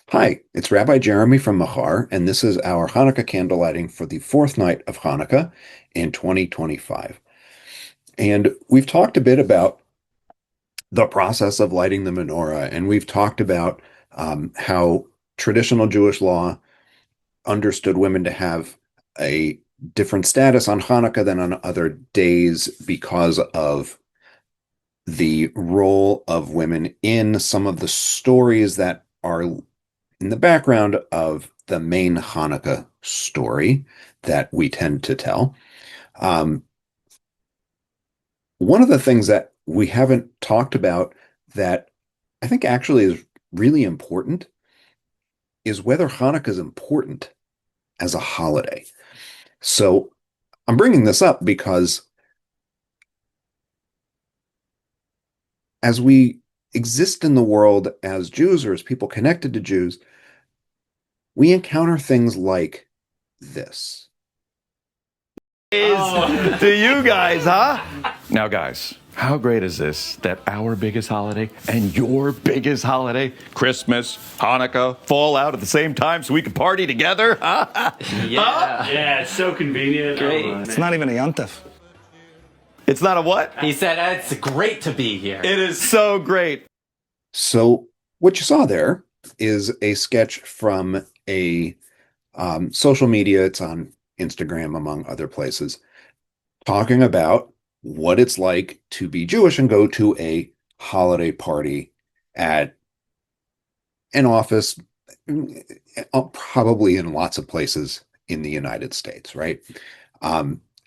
Hi, it's Rabbi Jeremy from Machar, and this is our Hanukkah candle lighting for the fourth night of Hanukkah in 2025. And we've talked a bit about the process of lighting the menorah, and we've talked about how traditional Jewish law understood women to have a different status on Hanukkah than on other days because of the role of women in some of the stories that are in the background of the main Hanukkah story that we tend to tell. Um, One of the things that we haven't talked about that I think actually is really important is whether Hanukkah is important as a holiday. So I'm bringing this up because as we exist in the world as Jews or as people connected to Jews, we encounter things like this. To you guys, huh? Now, guys, how great is this that our biggest holiday and your biggest holiday, Christmas, Hanukkah, fall out at the same time so we can party together? Huh? Yeah, it's so convenient. Great. It's not even a yontif. It's not a what? He said it's great to be here. It is so great. So what you saw there is a sketch from a social media. It's on Instagram, among other places, talking about what it's like to be Jewish and go to a holiday party at an office, probably in lots of places in the United States, right?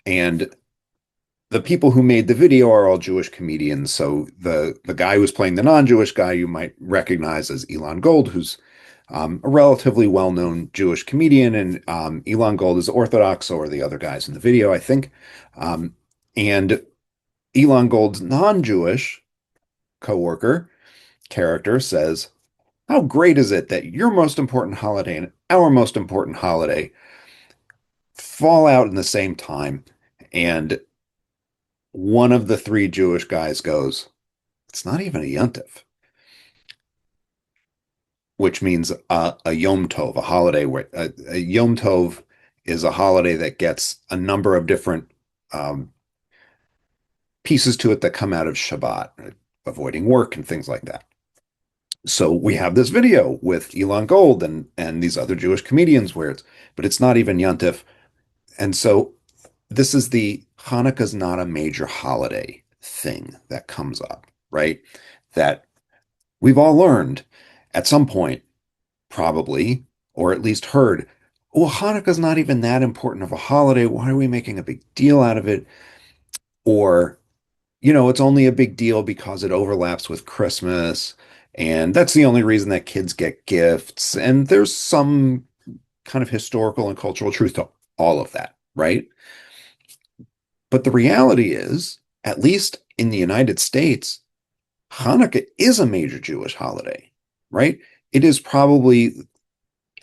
And the people who made the video are all Jewish comedians. So the guy who's playing the non-Jewish guy you might recognize as Elon Gold, who's a relatively well-known Jewish comedian, and Elon Gold is Orthodox, so are the other guys in the video, I think. And Elon Gold's non-Jewish coworker character says, "How great is it that your most important holiday and our most important holiday fall out in the same time?" And one of the three Jewish guys goes, "It's not even a yontif," which means a Yom Tov, a holiday where a Yom Tov is a holiday that gets a number of different um, pieces to it that come out of Shabbat, avoiding work and things like that. So we have this video with Elon Gold and these other Jewish comedians where it's not even yontif, and so this is the Hanukkah's not a major holiday thing that comes up, right? That we've all learned at some point, probably, or at least heard, well, Hanukkah's not even that important of a holiday. Why are we making a big deal out of it? Or, it's only a big deal because it overlaps with Christmas. And that's the only reason that kids get gifts. And there's some kind of historical and cultural truth to all of that, right? But the reality is, at least in the United States, Hanukkah is a major Jewish holiday, right? It is probably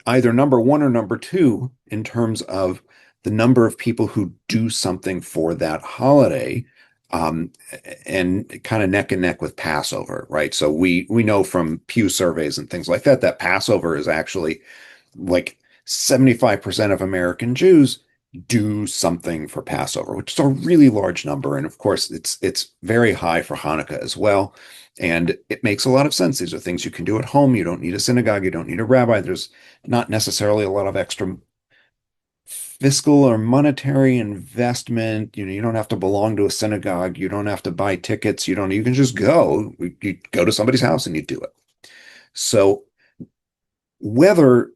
either number one or number two in terms of the number of people who do something for that holiday, and kind of neck and neck with Passover, right? So we know from Pew surveys and things like that Passover is actually like 75% of American Jews do something for Passover, which is a really large number. And of course, it's very high for Hanukkah as well. And it makes a lot of sense. These are things you can do at home. You don't need a synagogue. You don't need a rabbi. There's not necessarily a lot of extra fiscal or monetary investment. You don't have to belong to a synagogue. You don't have to buy tickets. You can just go. You go to somebody's house and you do it. So whether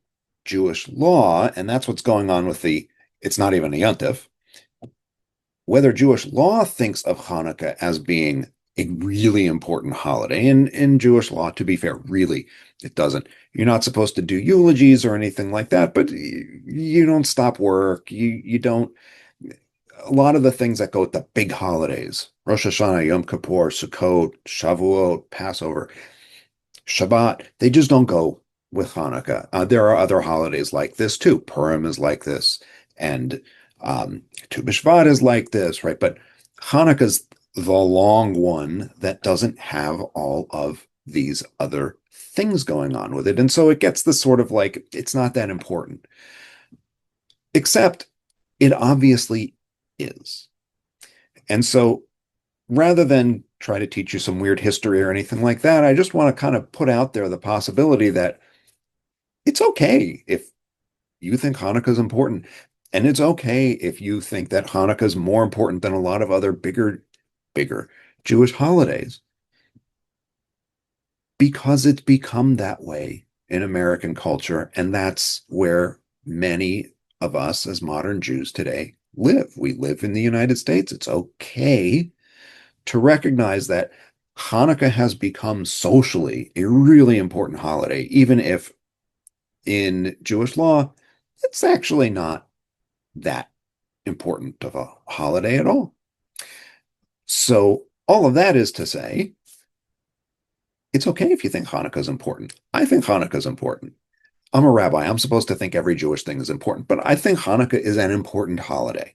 Jewish law, and that's what's going on with it's not even a yontif, whether Jewish law thinks of Hanukkah as being a really important holiday. In Jewish law, to be fair, really, it doesn't. You're not supposed to do eulogies or anything like that, but you don't stop work. You don't. A lot of the things that go with the big holidays, Rosh Hashanah, Yom Kippur, Sukkot, Shavuot, Passover, Shabbat, they just don't go with Hanukkah. There are other holidays like this too. Purim is like this, and Tu B'Shvat is like this, right? But Hanukkah's the long one that doesn't have all of these other things going on with it. And so it gets the sort of like, it's not that important, except it obviously is. And so rather than try to teach you some weird history or anything like that, I just want to kind of put out there the possibility that it's okay if you think Hanukkah is important. And it's okay if you think that Hanukkah is more important than a lot of other bigger Jewish holidays, because it's become that way in American culture. And that's where many of us as modern Jews today live. We live in the United States. It's okay to recognize that Hanukkah has become socially a really important holiday, even if in Jewish law, it's actually not that important of a holiday at all. So, all of that is to say, it's okay if you think Hanukkah is important. I think Hanukkah is important. I'm a rabbi. I'm supposed to think every Jewish thing is important, but I think Hanukkah is an important holiday.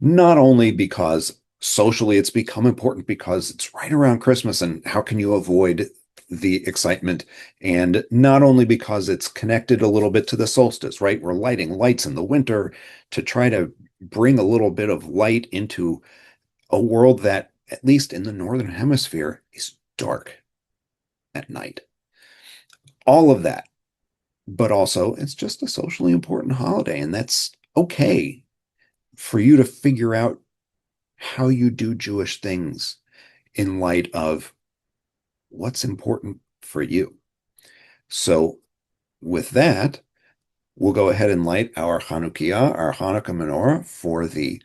Not only because socially it's become important because it's right around Christmas, and how can you avoid the excitement? And not only because it's connected a little bit to the solstice, right? We're lighting lights in the winter to try to bring a little bit of light into a world that, at least in the Northern Hemisphere, is dark at night. All of that. But also, it's just a socially important holiday, and that's okay for you to figure out how you do Jewish things in light of what's important for you. So, with that, we'll go ahead and light our Chanukiah, our Hanukkah menorah, for the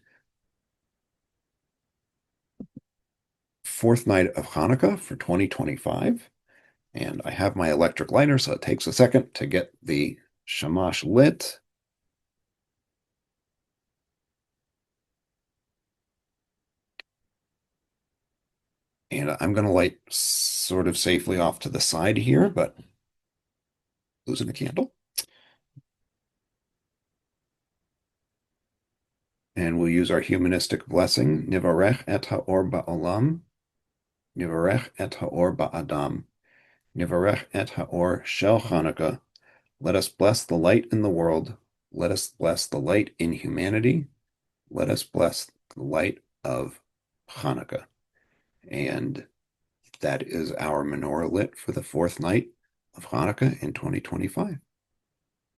fourth night of Hanukkah for 2025. And I have my electric lighter, so it takes a second to get the shamash lit. And I'm going to light sort of safely off to the side here, but losing the candle. And we'll use our humanistic blessing, Nivarech et haor ba'olam, Nivarech et haor ba'adam, Nivarech et haor shel Hanukkah. Let us bless the light in the world. Let us bless the light in humanity. Let us bless the light of Hanukkah. And that is our menorah lit for the fourth night of Hanukkah in 2025.